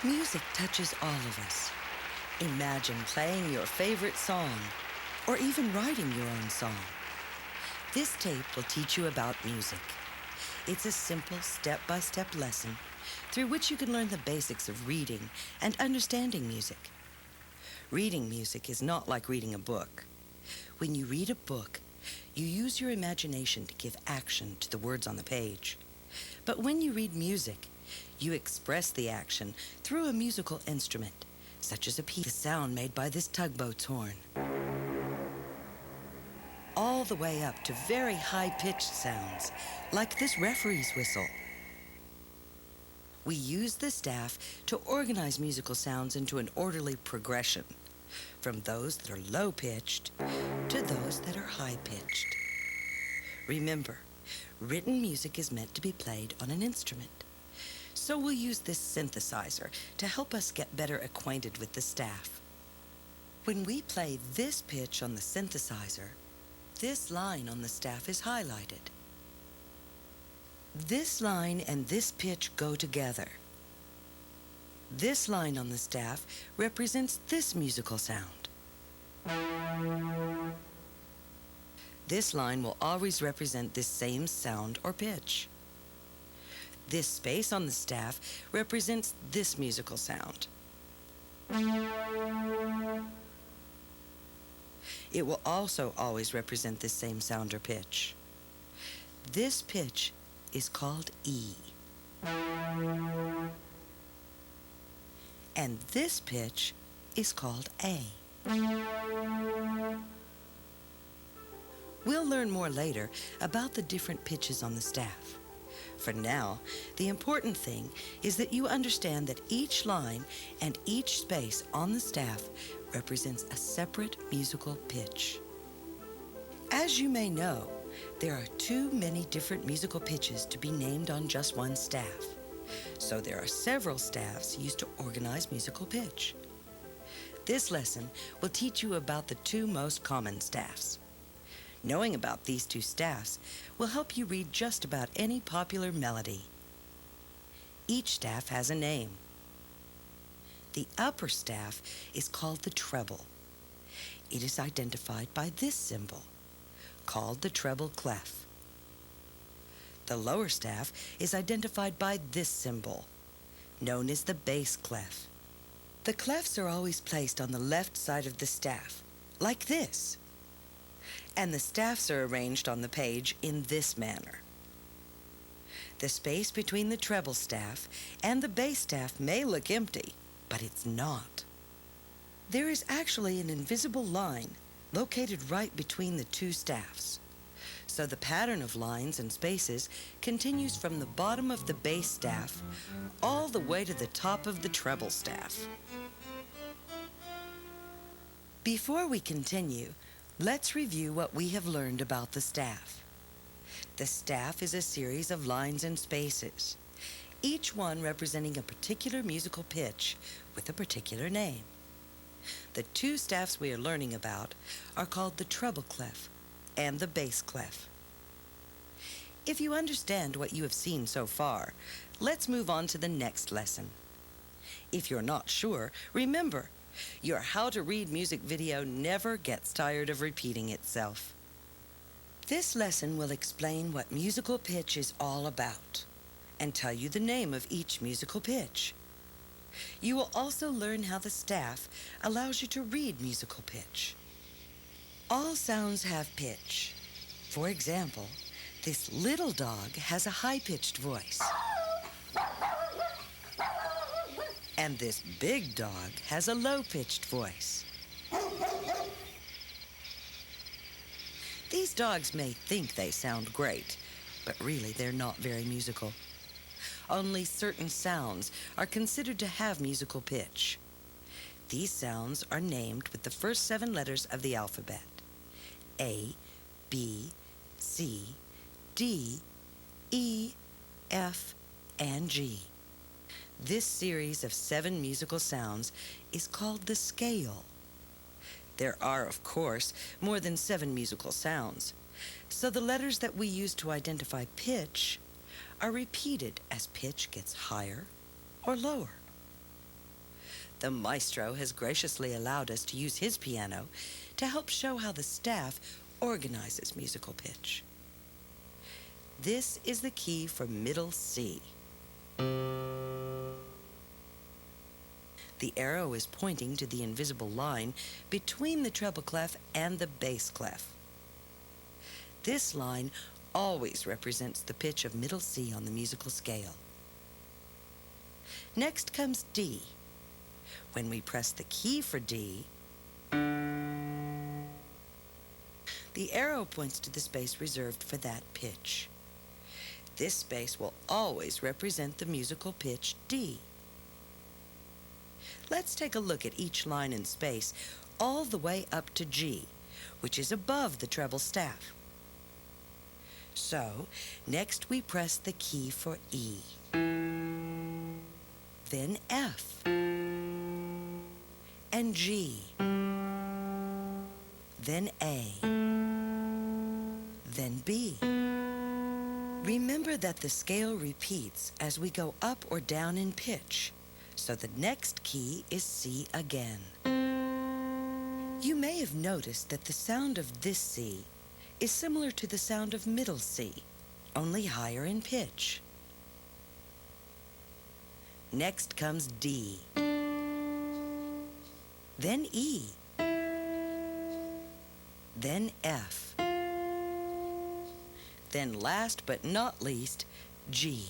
Music touches all of us. Imagine playing your favorite song, or even writing your own song. This tape will teach you about music. It's a simple step-by-step lesson through which you can learn the basics of reading and understanding music. Reading music is not like reading a book. When you read a book, you use your imagination to give action to the words on the page. But when you read music, you express the action through a musical instrument, such as a piece of sound made by this tugboat's horn, all the way up to very high-pitched sounds, like this referee's whistle. We use the staff to organize musical sounds into an orderly progression, from those that are low-pitched to those that are high-pitched. Remember, written music is meant to be played on an instrument. So we'll use this synthesizer to help us get better acquainted with the staff. When we play this pitch on the synthesizer, this line on the staff is highlighted. This line and this pitch go together. This line on the staff represents this musical sound. This line will always represent this same sound or pitch. This space on the staff represents this musical sound. It will also always represent this same sound or pitch. This pitch is called E. And this pitch is called A. We'll learn more later about the different pitches on the staff. For now, the important thing is that you understand that each line and each space on the staff represents a separate musical pitch. As you may know, there are too many different musical pitches to be named on just one staff. So there are several staffs used to organize musical pitch. This lesson will teach you about the two most common staffs. Knowing about these two staffs will help you read just about any popular melody. Each staff has a name. The upper staff is called the treble. It is identified by this symbol, called the treble clef. The lower staff is identified by this symbol, known as the bass clef. The clefs are always placed on the left side of the staff, like this. And the staffs are arranged on the page in this manner. The space between the treble staff and the bass staff may look empty, but it's not. There is actually an invisible line located right between the two staffs. So the pattern of lines and spaces continues from the bottom of the bass staff all the way to the top of the treble staff. Before we continue, let's review what we have learned about the staff. The staff is a series of lines and spaces, each one representing a particular musical pitch with a particular name. The two staffs we are learning about are called the treble clef and the bass clef. If you understand what you have seen so far, let's move on to the next lesson. If you're not sure, remember, your How to Read Music video never gets tired of repeating itself. This lesson will explain what musical pitch is all about and tell you the name of each musical pitch. You will also learn how the staff allows you to read musical pitch. All sounds have pitch. For example, this little dog has a high-pitched voice. And this big dog has a low-pitched voice. These dogs may think they sound great, but really they're not very musical. Only certain sounds are considered to have musical pitch. These sounds are named with the first 7 letters of the alphabet: A, B, C, D, E, F, and G. This series of 7 musical sounds is called the scale. There are, of course, more than 7 musical sounds, so the letters that we use to identify pitch are repeated as pitch gets higher or lower. The maestro has graciously allowed us to use his piano to help show how the staff organizes musical pitch. This is the key for middle C. The arrow is pointing to the invisible line between the treble clef and the bass clef. This line always represents the pitch of middle C on the musical scale. Next comes D. When we press the key for D, the arrow points to the space reserved for that pitch. This space will always represent the musical pitch D. Let's take a look at each line and space all the way up to G, which is above the treble staff. So, next we press the key for E, then F, and G, then A, then B. Remember that the scale repeats as we go up or down in pitch, so the next key is C again. You may have noticed that the sound of this C is similar to the sound of middle C, only higher in pitch. Next comes D, then E, then F, then last but not least, G.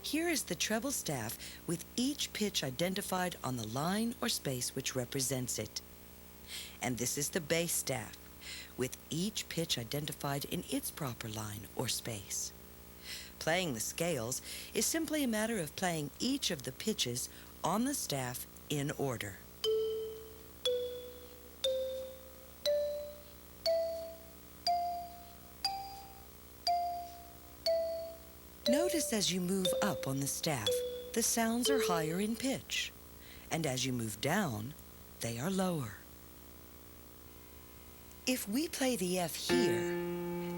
Here is the treble staff with each pitch identified on the line or space which represents it. And this is the bass staff, with each pitch identified in its proper line or space. Playing the scales is simply a matter of playing each of the pitches on the staff in order. Notice as you move up on the staff, the sounds are higher in pitch, and as you move down, they are lower. If we play the F here,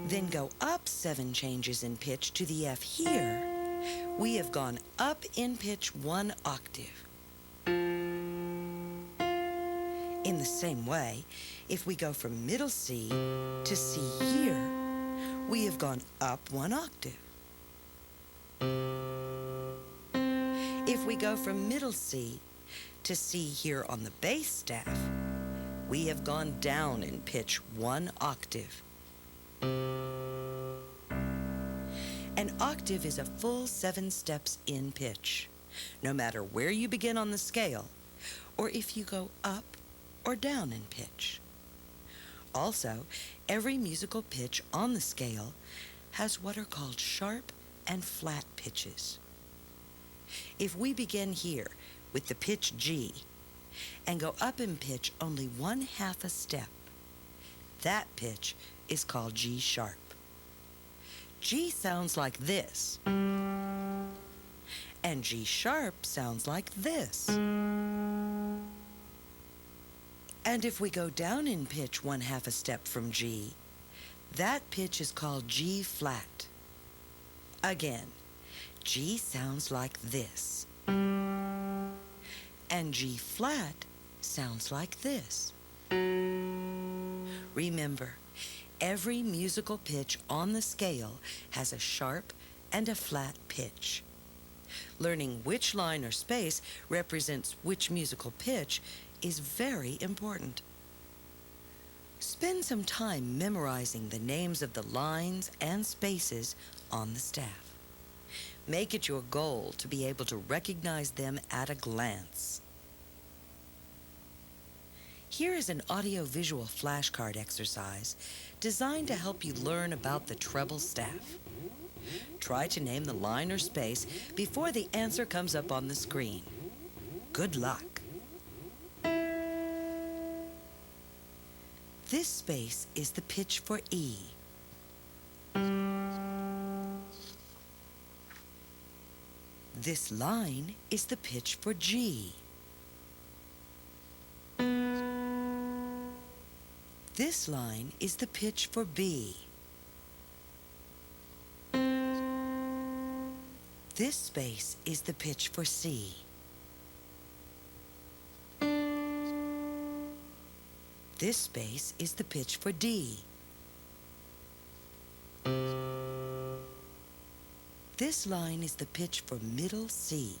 then go up 7 changes in pitch to the F here, we have gone up in pitch 1 octave. In the same way, if we go from middle C to C here, we have gone up 1 octave. If we go from middle C to C here on the bass staff, we have gone down in pitch 1 octave. An octave is a full 7 steps in pitch, no matter where you begin on the scale, or if you go up or down in pitch. Also, every musical pitch on the scale has what are called sharp and flat pitches. If we begin here with the pitch G and go up in pitch only 1/2 a step, that pitch is called G sharp. G sounds like this, and G sharp sounds like this. And if we go down in pitch 1/2 a step from G, that pitch is called G flat. Again, G sounds like this, and G flat sounds like this. Remember, every musical pitch on the scale has a sharp and a flat pitch. Learning which line or space represents which musical pitch is very important. Spend some time memorizing the names of the lines and spaces on the staff. Make it your goal to be able to recognize them at a glance. Here is an audio-visual flashcard exercise designed to help you learn about the treble staff. Try to name the line or space before the answer comes up on the screen. Good luck. This space is the pitch for E. This line is the pitch for G. This line is the pitch for B. This space is the pitch for C. This space is the pitch for D. This line is the pitch for middle C.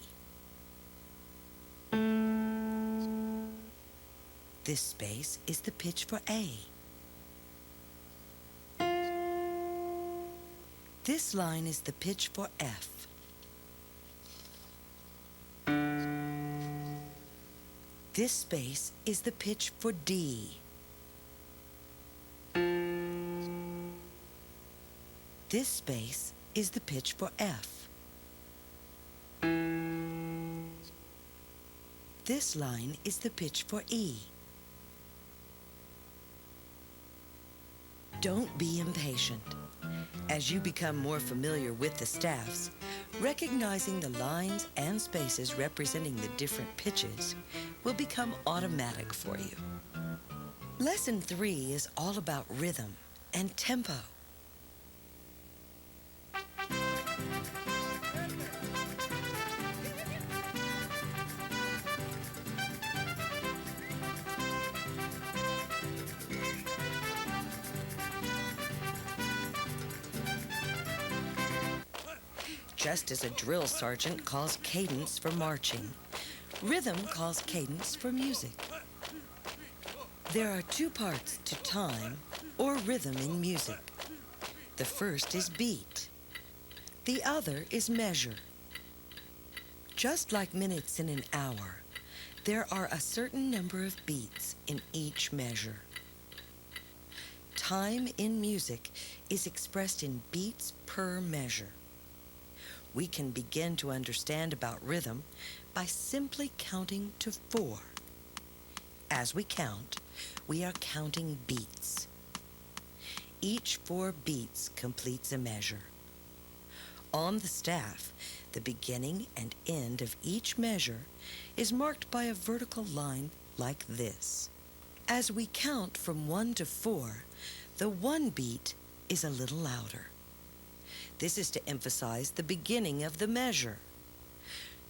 This space is the pitch for A. This line is the pitch for F. This space is the pitch for D. This space is the pitch for F. This line is the pitch for E. Don't be impatient. As you become more familiar with the staffs, recognizing the lines and spaces representing the different pitches will become automatic for you. Lesson 3 is all about rhythm and tempo. Just as a drill sergeant calls cadence for marching, rhythm calls cadence for music. There are two parts to time or rhythm in music. The first is beat. The other is measure. Just like minutes in an hour, there are a certain number of beats in each measure. Time in music is expressed in beats per measure. We can begin to understand about rhythm by simply counting to 4. As we count, we are counting beats. Each 4 beats completes a measure. On the staff, the beginning and end of each measure is marked by a vertical line like this. As we count from 1 to 4, the 1 beat is a little louder. This is to emphasize the beginning of the measure.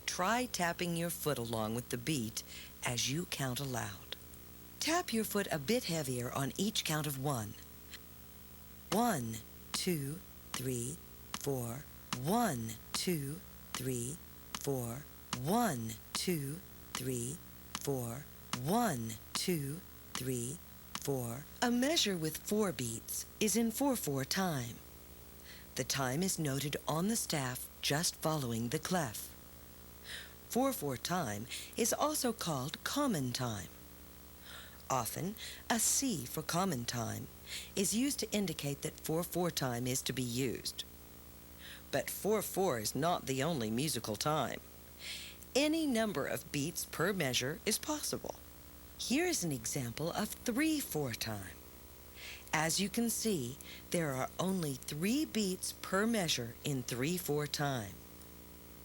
Try tapping your foot along with the beat as you count aloud. Tap your foot a bit heavier on each count of 1. 1, 2, 3, 4. 1, 2, 3, 4. 1, 2, 3, 4. 1, 2, 3, 4. A measure with 4 beats is in 4/4 time. The time is noted on the staff just following the clef. 4/4 time is also called common time. Often, a C for common time is used to indicate that 4/4 time is to be used. But 4/4 is not the only musical time. Any number of beats per measure is possible. Here is an example of 3/4 time. As you can see, there are only 3 beats per measure in 3/4 time.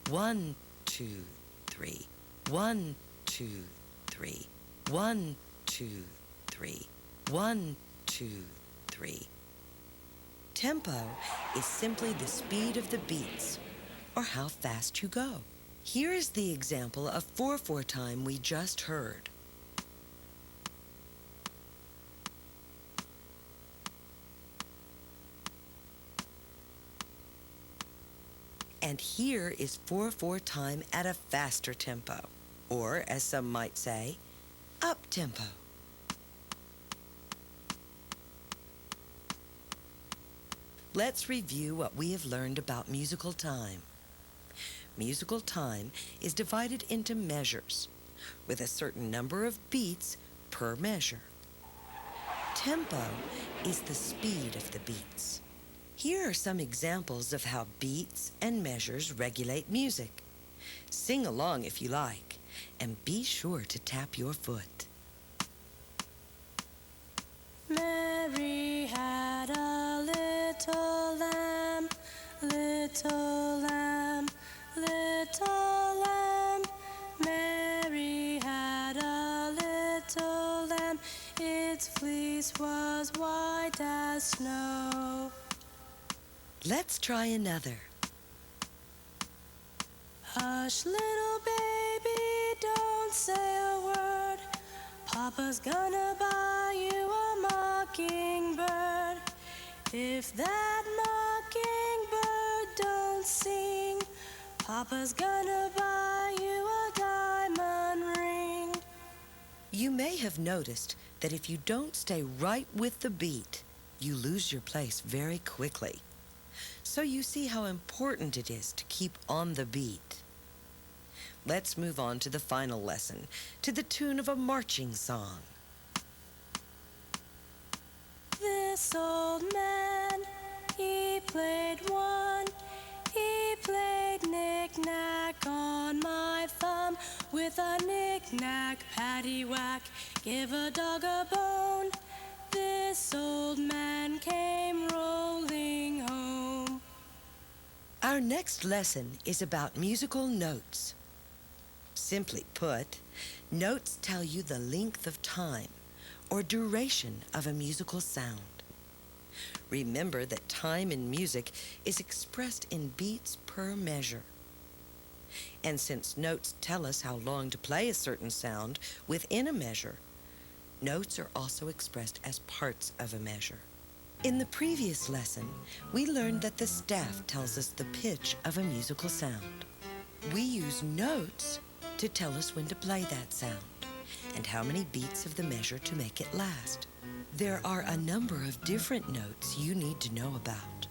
1, 2, 3. 1, 2, 3. 1, 2, 3. 1, 2, 3. Tempo is simply the speed of the beats, or how fast you go. Here is the example of 4/4 time we just heard. And here is 4/4 time at a faster tempo, or as some might say, up tempo. Let's review what we have learned about musical time. Musical time is divided into measures, with a certain number of beats per measure. Tempo is the speed of the beats. Here are some examples of how beats and measures regulate music. Sing along if you like, and be sure to tap your foot. Mary had a little lamb, little lamb, little lamb. Mary had a little lamb, its fleece was white as snow. Let's try another. Hush, little baby, don't say a word. Papa's gonna buy you mockingbird. If that mockingbird don't sing, Papa's gonna buy you a diamond ring. You may have noticed that if you don't stay right with the beat, you lose your place very quickly. So you see how important it is to keep on the beat. Let's move on to the final lesson, to the tune of a marching song. This old man, he played one. He played knick-knack on my thumb with a knick-knack, paddywhack, give a dog a bone. This old man came rolling home. Our next lesson is about musical notes. Simply put, notes tell you the length of time or duration of a musical sound. Remember that time in music is expressed in beats per measure. And since notes tell us how long to play a certain sound within a measure, notes are also expressed as parts of a measure. In the previous lesson, we learned that the staff tells us the pitch of a musical sound. We use notes to tell us when to play that sound and how many beats of the measure to make it last. There are a number of different notes you need to know about.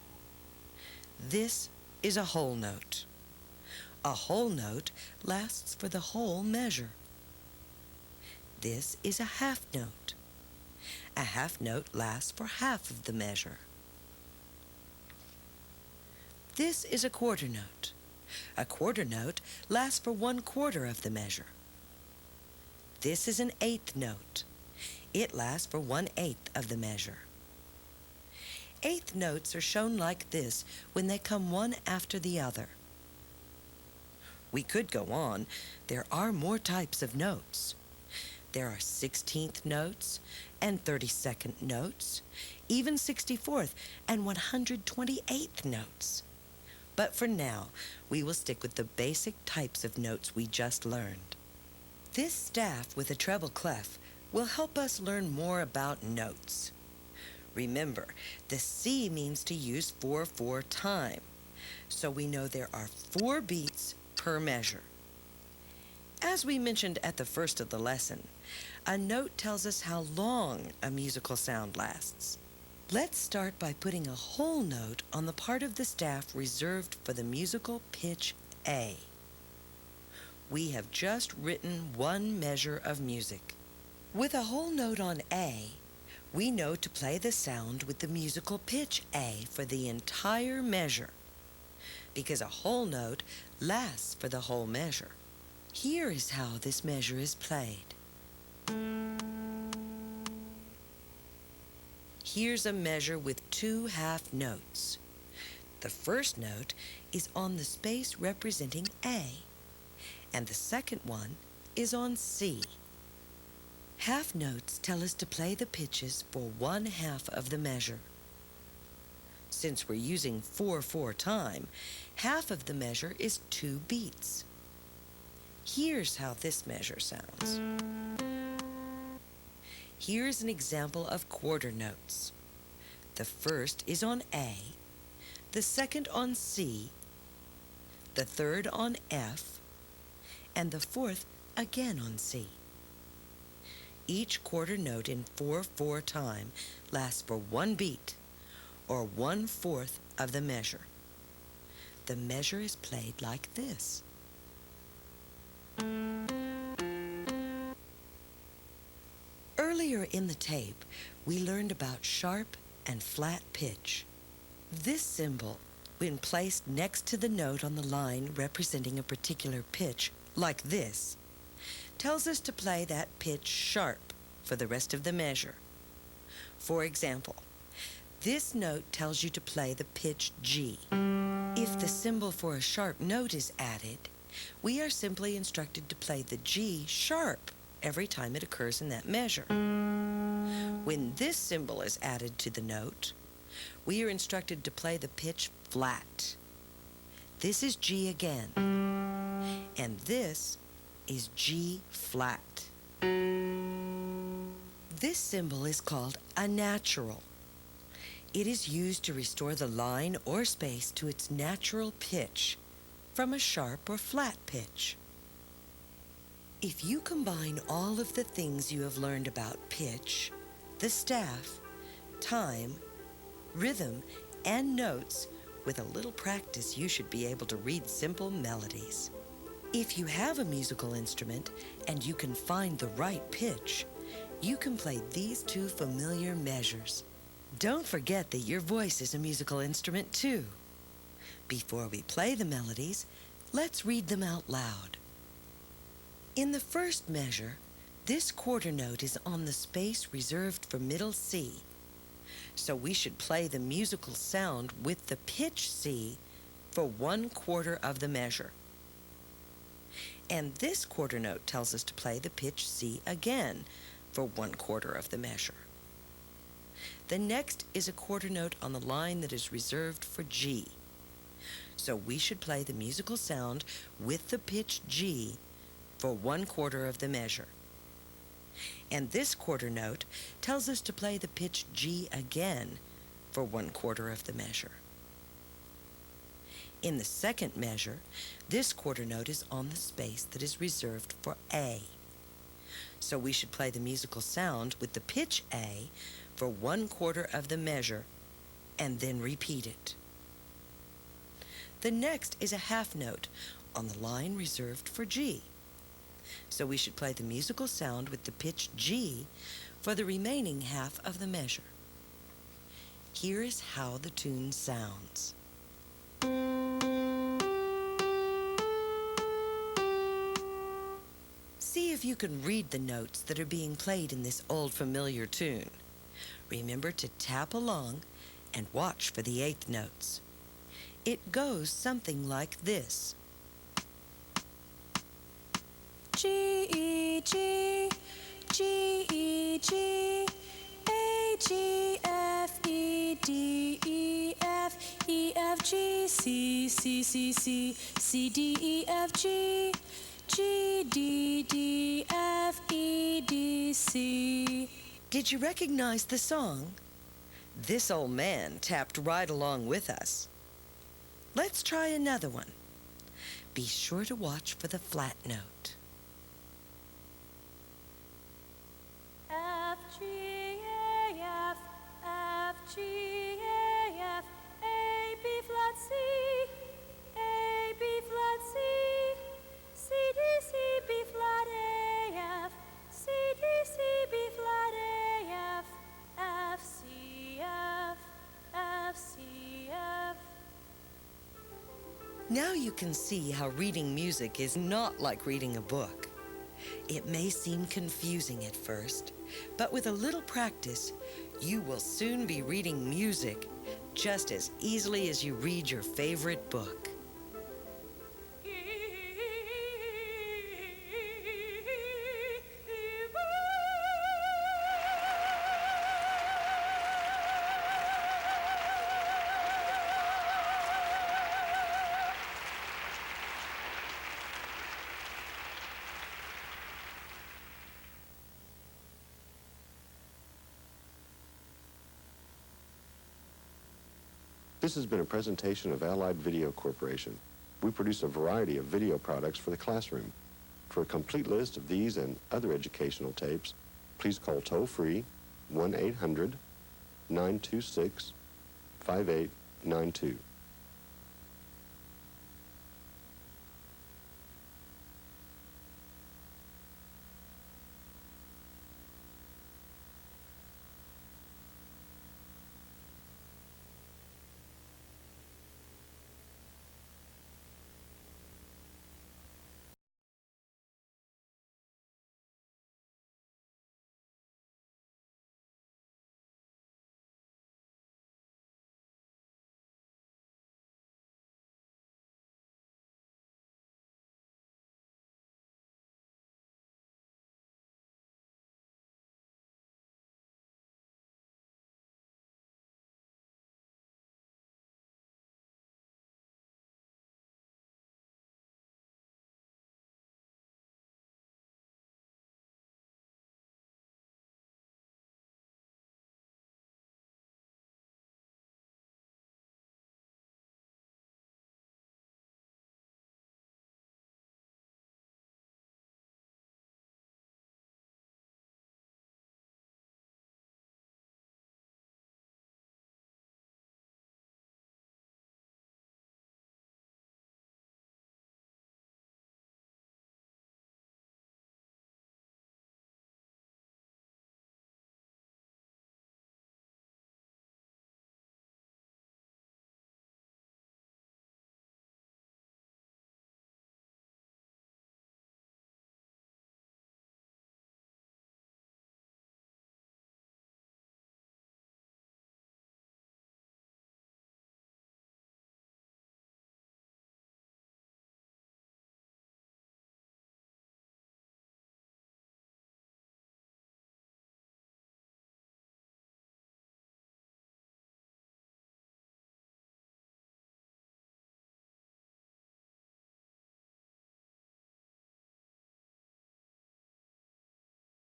This is a whole note. A whole note lasts for the whole measure. This is a half note. A half note lasts for half of the measure. This is a quarter note. A quarter note lasts for 1/4 of the measure. This is an eighth note. It lasts for 1/8 of the measure. Eighth notes are shown like this when they come one after the other. We could go on. There are more types of notes. There are 16th notes and 32nd notes, even 64th and 128th notes. But for now, we will stick with the basic types of notes we just learned. This staff with a treble clef will help us learn more about notes. Remember, the C means to use 4/4 time, so we know there are 4 beats per measure. As we mentioned at the first of the lesson, a note tells us how long a musical sound lasts. Let's start by putting a whole note on the part of the staff reserved for the musical pitch A. We have just written one measure of music. With a whole note on A, we know to play the sound with the musical pitch A for the entire measure, because a whole note lasts for the whole measure. Here is how this measure is played. Here's a measure with 2 half notes. The first note is on the space representing A, and the second one is on C. Half notes tell us to play the pitches for 1/2 of the measure. Since we're using 4/4 time, half of the measure is 2 beats. Here's how this measure sounds. Here's an example of quarter notes. The first is on A, the second on C, the third on F, and the fourth again on C. Each quarter note in 4/4 time lasts for 1 beat, or 1/4 of the measure. The measure is played like this. Earlier in the tape, we learned about sharp and flat pitch. This symbol, when placed next to the note on the line representing a particular pitch, like this, tells us to play that pitch sharp for the rest of the measure. For example, this note tells you to play the pitch G. If the symbol for a sharp note is added, we are simply instructed to play the G sharp every time it occurs in that measure. When this symbol is added to the note, we are instructed to play the pitch flat. This is G again, and this is G flat. This symbol is called a natural. It is used to restore the line or space to its natural pitch from a sharp or flat pitch. If you combine all of the things you have learned about pitch, the staff, time, rhythm, and notes, with a little practice, you should be able to read simple melodies. If you have a musical instrument and you can find the right pitch, you can play these two familiar measures. Don't forget that your voice is a musical instrument too. Before we play the melodies, let's read them out loud. In the first measure, this quarter note is on the space reserved for middle C. So we should play the musical sound with the pitch C for 1/4 of the measure. And this quarter note tells us to play the pitch C again for 1/4 of the measure. The next is a quarter note on the line that is reserved for G. So we should play the musical sound with the pitch G for 1/4 of the measure. And this quarter note tells us to play the pitch G again for 1/4 of the measure. In the second measure, this quarter note is on the space that is reserved for A. So we should play the musical sound with the pitch A for 1/4 of the measure and then repeat it. The next is a half note on the line reserved for G. So we should play the musical sound with the pitch G for the remaining half of the measure. Here is how the tune sounds. See if you can read the notes that are being played in this old familiar tune. Remember to tap along and watch for the eighth notes. It goes something like this. G, E, G, G, E, G, A, G, F, E, D, E, F, E, F, G, C, C, C, C, C, D, E, F, G, G, D, D, F, E, D, C. Did you recognize the song? This old man tapped right along with us. Let's try another one. Be sure to watch for the flat note. F, G, A, F, F, G, A, F, A, B flat C, A, B flat C, C, D, C, B flat A, F, C, D, C, B flat A, F, F, C, F, F, C, F. Now you can see how reading music is not like reading a book. It may seem confusing at first, but with a little practice, you will soon be reading music just as easily as you read your favorite book. This has been a presentation of Allied Video Corporation. We produce a variety of video products for the classroom. For a complete list of these and other educational tapes, please call toll-free 1-800-926-5892.